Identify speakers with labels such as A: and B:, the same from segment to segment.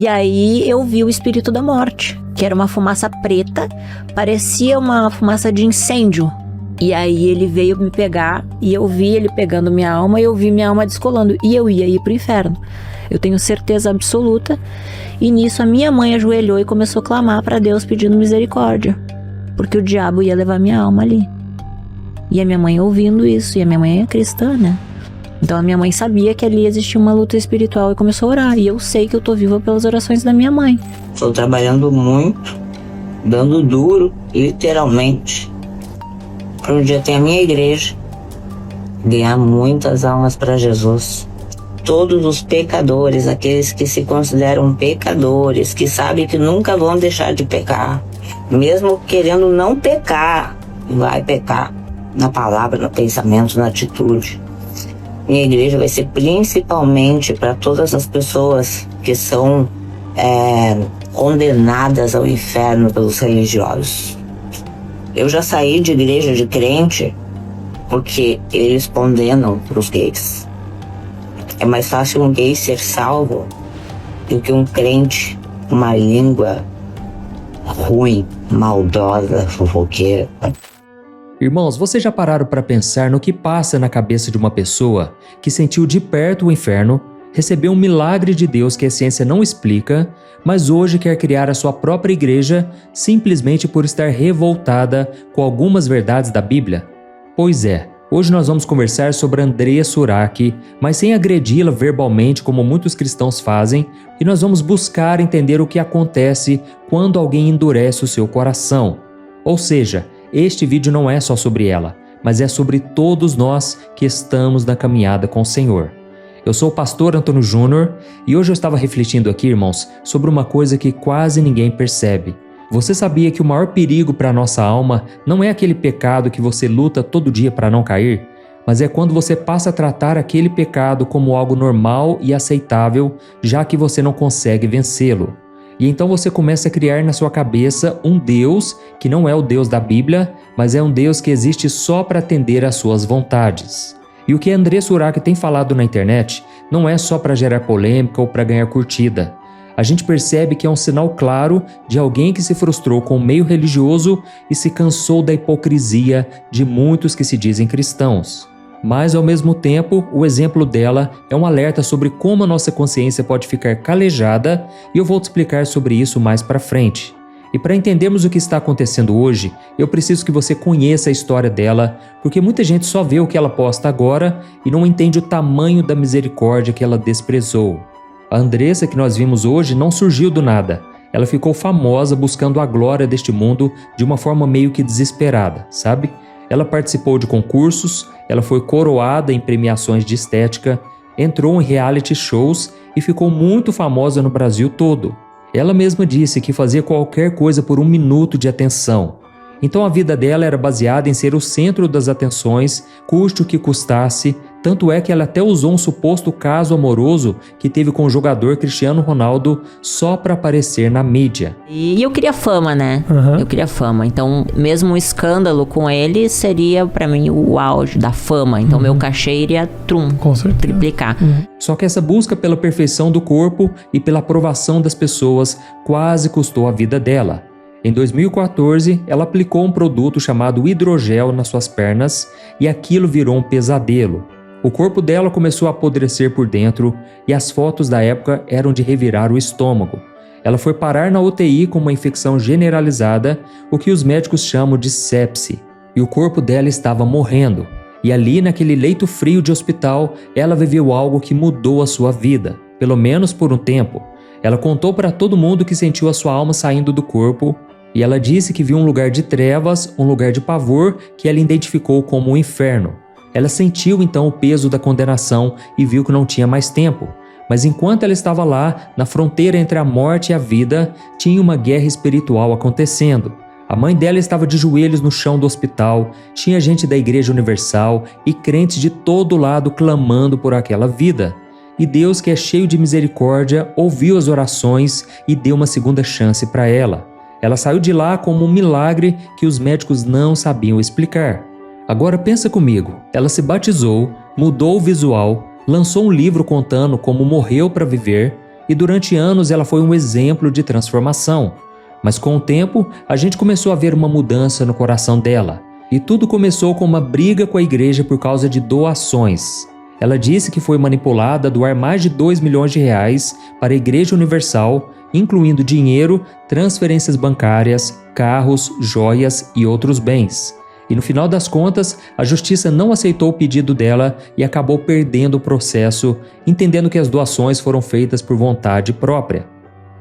A: E aí eu vi o espírito da morte, que era uma fumaça preta, parecia uma fumaça de incêndio. E aí ele veio me pegar e eu vi ele pegando minha alma e eu vi minha alma descolando. E eu ia ir pro inferno. Eu tenho certeza absoluta. E nisso a minha mãe ajoelhou e começou a clamar para Deus pedindo misericórdia. Porque o diabo ia levar minha alma ali. E a minha mãe ouvindo isso, e a minha mãe é cristã, né? Então a minha mãe sabia que ali existia uma luta espiritual e começou a orar. E eu sei que eu tô viva pelas orações da minha mãe.
B: Estou trabalhando muito, dando duro, literalmente, para um dia ter a minha igreja, ganhar muitas almas para Jesus. Todos os pecadores, aqueles que se consideram pecadores, que sabem que nunca vão deixar de pecar, mesmo querendo não pecar, vai pecar na palavra, no pensamento, na atitude. Minha igreja vai ser principalmente para todas as pessoas que são condenadas ao inferno pelos religiosos. Eu já saí de igreja de crente porque eles condenam para os gays. É mais fácil um gay ser salvo do que um crente com uma língua ruim, maldosa, fofoqueira.
C: Irmãos, vocês já pararam para pensar no que passa na cabeça de uma pessoa que sentiu de perto o inferno, recebeu um milagre de Deus que a ciência não explica, mas hoje quer criar a sua própria igreja simplesmente por estar revoltada com algumas verdades da Bíblia? Pois é, hoje nós vamos conversar sobre Andrea Surak, mas sem agredi-la verbalmente como muitos cristãos fazem, e nós vamos buscar entender o que acontece quando alguém endurece o seu coração. Ou seja, este vídeo não é só sobre ela, mas é sobre todos nós que estamos na caminhada com o Senhor. Eu sou o pastor Antônio Júnior e hoje eu estava refletindo aqui, irmãos, sobre uma coisa que quase ninguém percebe. Você sabia que o maior perigo para a nossa alma não é aquele pecado que você luta todo dia para não cair, mas é quando você passa a tratar aquele pecado como algo normal e aceitável, já que você não consegue vencê-lo. E então você começa a criar na sua cabeça um Deus que não é o Deus da Bíblia, mas é um Deus que existe só para atender às suas vontades. E o que a Andrea Surak tem falado na internet não é só para gerar polêmica ou para ganhar curtida. A gente percebe que é um sinal claro de alguém que se frustrou com o meio religioso e se cansou da hipocrisia de muitos que se dizem cristãos. Mas, ao mesmo tempo, o exemplo dela é um alerta sobre como a nossa consciência pode ficar calejada e eu vou te explicar sobre isso mais para frente. E para entendermos o que está acontecendo hoje, eu preciso que você conheça a história dela, porque muita gente só vê o que ela posta agora e não entende o tamanho da misericórdia que ela desprezou. A Andressa que nós vimos hoje não surgiu do nada. Ela ficou famosa buscando a glória deste mundo de uma forma meio que desesperada, sabe? Ela participou de concursos, ela foi coroada em premiações de estética, entrou em reality shows e ficou muito famosa no Brasil todo. Ela mesma disse que fazia qualquer coisa por 1 minuto de atenção. Então a vida dela era baseada em ser o centro das atenções, custe o que custasse, tanto é que ela até usou um suposto caso amoroso que teve com o jogador Cristiano Ronaldo só para aparecer na mídia.
A: E eu queria fama, né? Eu queria fama. Então, mesmo um escândalo com ele seria para mim o auge da fama. Então, meu cachê iria triplicar.
C: Só que essa busca pela perfeição do corpo e pela aprovação das pessoas quase custou a vida dela. Em 2014, ela aplicou um produto chamado hidrogel nas suas pernas e aquilo virou um pesadelo. O corpo dela começou a apodrecer por dentro e as fotos da época eram de revirar o estômago. Ela foi parar na UTI com uma infecção generalizada, o que os médicos chamam de sepse, e o corpo dela estava morrendo. E ali, naquele leito frio de hospital, ela viveu algo que mudou a sua vida, pelo menos por um tempo. Ela contou para todo mundo que sentiu a sua alma saindo do corpo, e ela disse que viu um lugar de trevas, um lugar de pavor que ela identificou como o inferno. Ela sentiu então o peso da condenação e viu que não tinha mais tempo. Mas enquanto ela estava lá, na fronteira entre a morte e a vida, tinha uma guerra espiritual acontecendo. A mãe dela estava de joelhos no chão do hospital, tinha gente da Igreja Universal e crentes de todo lado clamando por aquela vida. E Deus, que é cheio de misericórdia, ouviu as orações e deu uma segunda chance para ela. Ela saiu de lá como um milagre que os médicos não sabiam explicar. Agora pensa comigo, ela se batizou, mudou o visual, lançou um livro contando como morreu para viver e durante anos ela foi um exemplo de transformação. Mas com o tempo, a gente começou a ver uma mudança no coração dela. E tudo começou com uma briga com a igreja por causa de doações. Ela disse que foi manipulada a doar mais de 2 milhões de reais para a Igreja Universal, incluindo dinheiro, transferências bancárias, carros, joias e outros bens. E no final das contas, a justiça não aceitou o pedido dela e acabou perdendo o processo, entendendo que as doações foram feitas por vontade própria.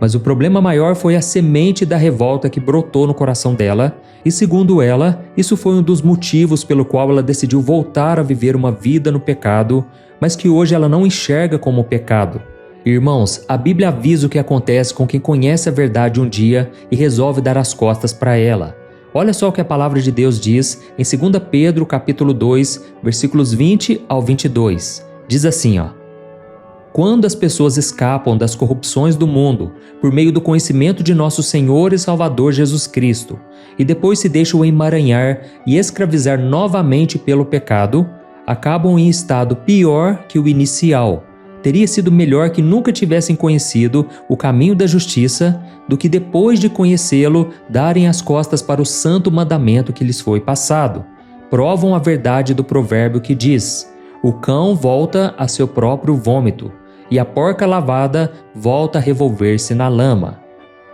C: Mas o problema maior foi a semente da revolta que brotou no coração dela, e segundo ela, isso foi um dos motivos pelo qual ela decidiu voltar a viver uma vida no pecado, mas que hoje ela não enxerga como pecado. Irmãos, a Bíblia avisa o que acontece com quem conhece a verdade um dia e resolve dar as costas para ela. Olha só o que a palavra de Deus diz em 2 Pedro capítulo 2, versículos 20 ao 22. Diz assim, Quando as pessoas escapam das corrupções do mundo por meio do conhecimento de nosso Senhor e Salvador Jesus Cristo, e depois se deixam emaranhar e escravizar novamente pelo pecado, acabam em estado pior que o inicial. Teria sido melhor que nunca tivessem conhecido o caminho da justiça do que depois de conhecê-lo darem as costas para o santo mandamento que lhes foi passado. Provam a verdade do provérbio que diz: o cão volta a seu próprio vômito, e a porca lavada volta a revolver-se na lama.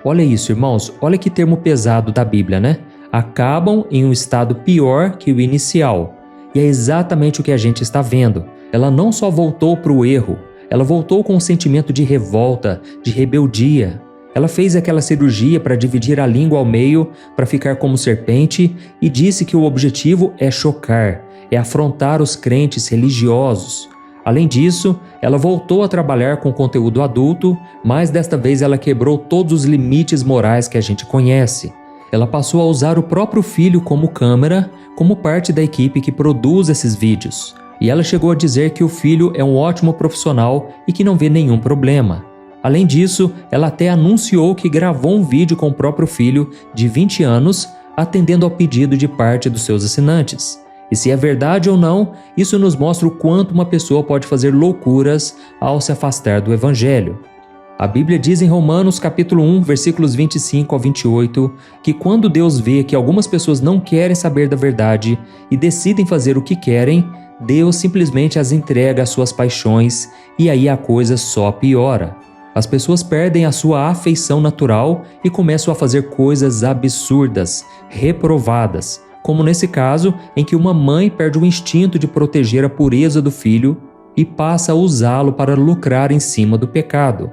C: Olha isso, irmãos, olha que termo pesado da Bíblia, né? Acabam em um estado pior que o inicial. E é exatamente o que a gente está vendo. Ela não só voltou para o erro, ela voltou com um sentimento de revolta, de rebeldia. Ela fez aquela cirurgia para dividir a língua ao meio, para ficar como serpente, e disse que o objetivo é chocar, é afrontar os crentes religiosos. Além disso, ela voltou a trabalhar com conteúdo adulto, mas desta vez ela quebrou todos os limites morais que a gente conhece. Ela passou a usar o próprio filho como câmera, como parte da equipe que produz esses vídeos. E ela chegou a dizer que o filho é um ótimo profissional e que não vê nenhum problema. Além disso, ela até anunciou que gravou um vídeo com o próprio filho, de 20 anos, atendendo ao pedido de parte dos seus assinantes. E se é verdade ou não, isso nos mostra o quanto uma pessoa pode fazer loucuras ao se afastar do Evangelho. A Bíblia diz em Romanos capítulo 1, versículos 25 ao 28, que quando Deus vê que algumas pessoas não querem saber da verdade e decidem fazer o que querem, Deus simplesmente as entrega às suas paixões e aí a coisa só piora. As pessoas perdem a sua afeição natural e começam a fazer coisas absurdas, reprovadas, como nesse caso em que uma mãe perde o instinto de proteger a pureza do filho e passa a usá-lo para lucrar em cima do pecado.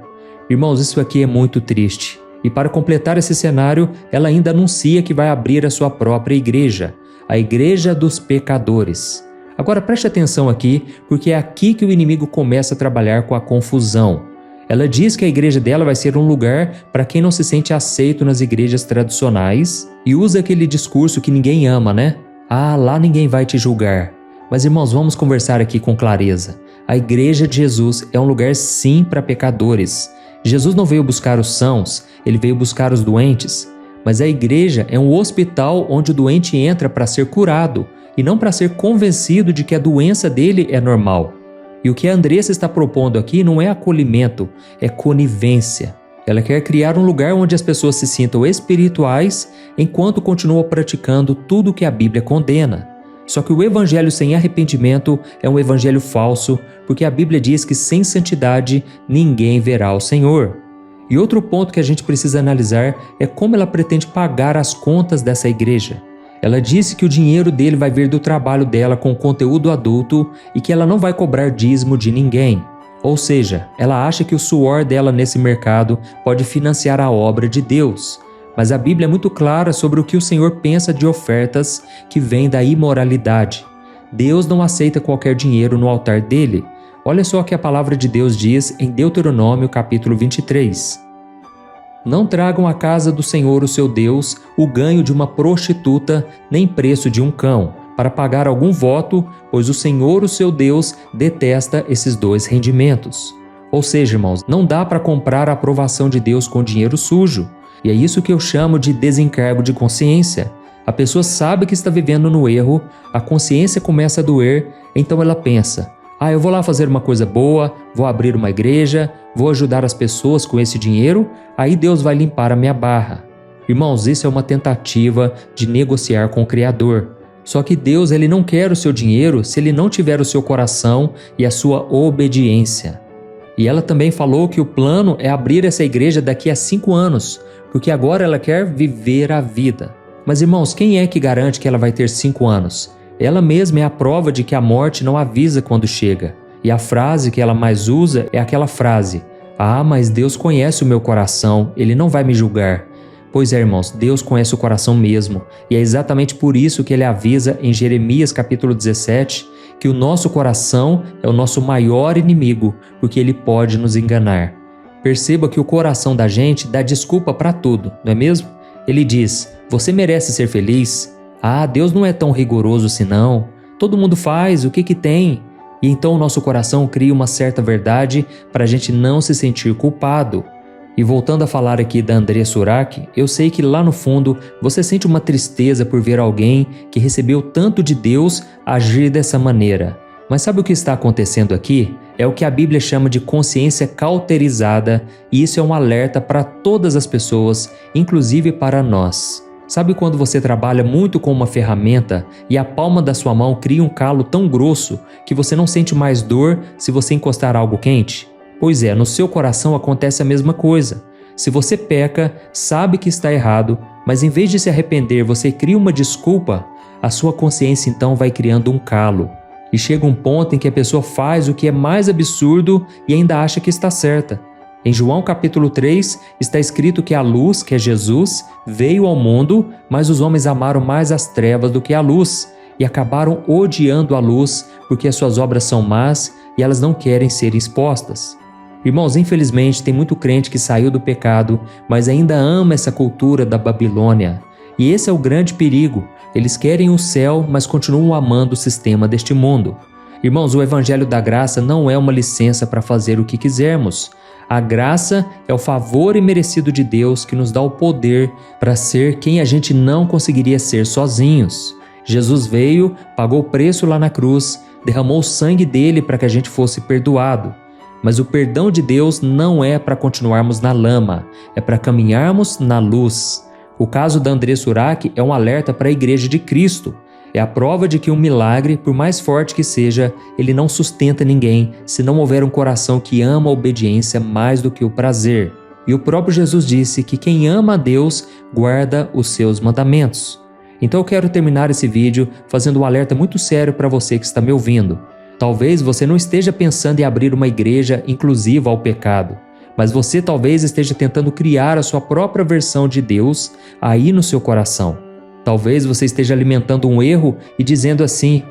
C: Irmãos, isso aqui é muito triste. E para completar esse cenário, ela ainda anuncia que vai abrir a sua própria igreja, a Igreja dos Pecadores. Agora preste atenção aqui, porque é aqui que o inimigo começa a trabalhar com a confusão. Ela diz que a igreja dela vai ser um lugar para quem não se sente aceito nas igrejas tradicionais e usa aquele discurso que ninguém ama, né? Ah, lá ninguém vai te julgar. Mas irmãos, vamos conversar aqui com clareza. A igreja de Jesus é um lugar sim para pecadores. Jesus não veio buscar os sãos, ele veio buscar os doentes. Mas a igreja é um hospital onde o doente entra para ser curado e não para ser convencido de que a doença dele é normal. E o que a Andressa está propondo aqui não é acolhimento, é conivência. Ela quer criar um lugar onde as pessoas se sintam espirituais enquanto continuam praticando tudo o que a Bíblia condena. Só que o evangelho sem arrependimento é um evangelho falso, porque a Bíblia diz que sem santidade ninguém verá o Senhor. E outro ponto que a gente precisa analisar é como ela pretende pagar as contas dessa igreja. Ela disse que o dinheiro dele vai vir do trabalho dela com conteúdo adulto e que ela não vai cobrar dízimo de ninguém. Ou seja, ela acha que o suor dela nesse mercado pode financiar a obra de Deus. Mas a Bíblia é muito clara sobre o que o Senhor pensa de ofertas que vêm da imoralidade. Deus não aceita qualquer dinheiro no altar dele. Olha só o que a palavra de Deus diz em Deuteronômio capítulo 23. Não tragam à casa do Senhor o seu Deus o ganho de uma prostituta, nem preço de um cão, para pagar algum voto, pois o Senhor, o seu Deus, detesta esses dois rendimentos. Ou seja, irmãos, não dá para comprar a aprovação de Deus com dinheiro sujo. E é isso que eu chamo de desencargo de consciência. A pessoa sabe que está vivendo no erro, a consciência começa a doer, então ela pensa: Eu vou lá fazer uma coisa boa, vou abrir uma igreja, vou ajudar as pessoas com esse dinheiro, aí Deus vai limpar a minha barra. Irmãos, isso é uma tentativa de negociar com o Criador. Só que Deus, Ele não quer o seu dinheiro se Ele não tiver o seu coração e a sua obediência. E ela também falou que o plano é abrir essa igreja daqui a 5 anos, porque agora ela quer viver a vida. Mas irmãos, quem é que garante que ela vai ter 5 anos? Ela mesma é a prova de que a morte não avisa quando chega. E a frase que ela mais usa é aquela frase: mas Deus conhece o meu coração, Ele não vai me julgar. Pois é, irmãos, Deus conhece o coração mesmo, e é exatamente por isso que Ele avisa em Jeremias capítulo 17, que o nosso coração é o nosso maior inimigo, porque ele pode nos enganar. Perceba que o coração da gente dá desculpa para tudo, não é mesmo? Ele diz: você merece ser feliz? Deus não é tão rigoroso assim não. Todo mundo faz, o que tem? E então o nosso coração cria uma certa verdade para a gente não se sentir culpado. E voltando a falar aqui da Andressa Urach, eu sei que lá no fundo você sente uma tristeza por ver alguém que recebeu tanto de Deus agir dessa maneira. Mas sabe o que está acontecendo aqui? É o que a Bíblia chama de consciência cauterizada, e isso é um alerta para todas as pessoas, inclusive para nós. Sabe quando você trabalha muito com uma ferramenta e a palma da sua mão cria um calo tão grosso que você não sente mais dor se você encostar algo quente? Pois é, no seu coração acontece a mesma coisa. Se você peca, sabe que está errado, mas em vez de se arrepender, você cria uma desculpa, a sua consciência então vai criando um calo. E chega um ponto em que a pessoa faz o que é mais absurdo e ainda acha que está certa. Em João capítulo 3 está escrito que a luz, que é Jesus, veio ao mundo, mas os homens amaram mais as trevas do que a luz e acabaram odiando a luz porque as suas obras são más e elas não querem ser expostas. Irmãos, infelizmente tem muito crente que saiu do pecado, mas ainda ama essa cultura da Babilônia. E esse é o grande perigo. Eles querem o céu, mas continuam amando o sistema deste mundo. Irmãos, o Evangelho da Graça não é uma licença para fazer o que quisermos. A graça é o favor imerecido de Deus que nos dá o poder para ser quem a gente não conseguiria ser sozinhos. Jesus veio, pagou o preço lá na cruz, derramou o sangue dele para que a gente fosse perdoado. Mas o perdão de Deus não é para continuarmos na lama, é para caminharmos na luz. O caso da Andressa Urach é um alerta para a Igreja de Cristo. É a prova de que um milagre, por mais forte que seja, ele não sustenta ninguém se não houver um coração que ama a obediência mais do que o prazer. E o próprio Jesus disse que quem ama a Deus guarda os seus mandamentos. Então eu quero terminar esse vídeo fazendo um alerta muito sério para você que está me ouvindo. Talvez você não esteja pensando em abrir uma igreja inclusiva ao pecado, mas você talvez esteja tentando criar a sua própria versão de Deus aí no seu coração. Talvez você esteja alimentando um erro e dizendo assim: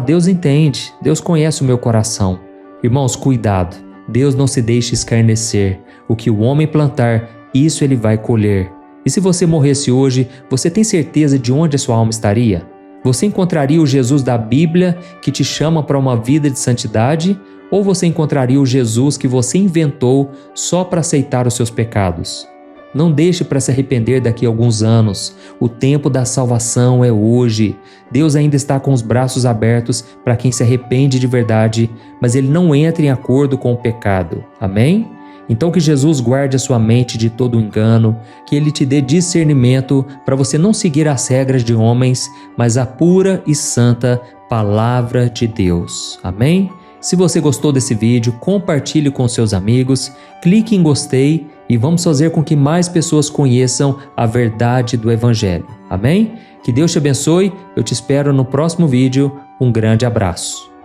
C: Deus entende, Deus conhece o meu coração. Irmãos, cuidado, Deus não se deixe escarnecer. O que o homem plantar, isso ele vai colher. E se você morresse hoje, você tem certeza de onde a sua alma estaria? Você encontraria o Jesus da Bíblia que te chama para uma vida de santidade? Ou você encontraria o Jesus que você inventou só para aceitar os seus pecados? Não deixe para se arrepender daqui a alguns anos. O tempo da salvação é hoje. Deus ainda está com os braços abertos para quem se arrepende de verdade, mas Ele não entra em acordo com o pecado. Amém? Então que Jesus guarde a sua mente de todo engano, que Ele te dê discernimento para você não seguir as regras de homens, mas a pura e santa Palavra de Deus. Amém? Se você gostou desse vídeo, compartilhe com seus amigos, clique em gostei e vamos fazer com que mais pessoas conheçam a verdade do Evangelho. Amém? Que Deus te abençoe, eu te espero no próximo vídeo. Um grande abraço.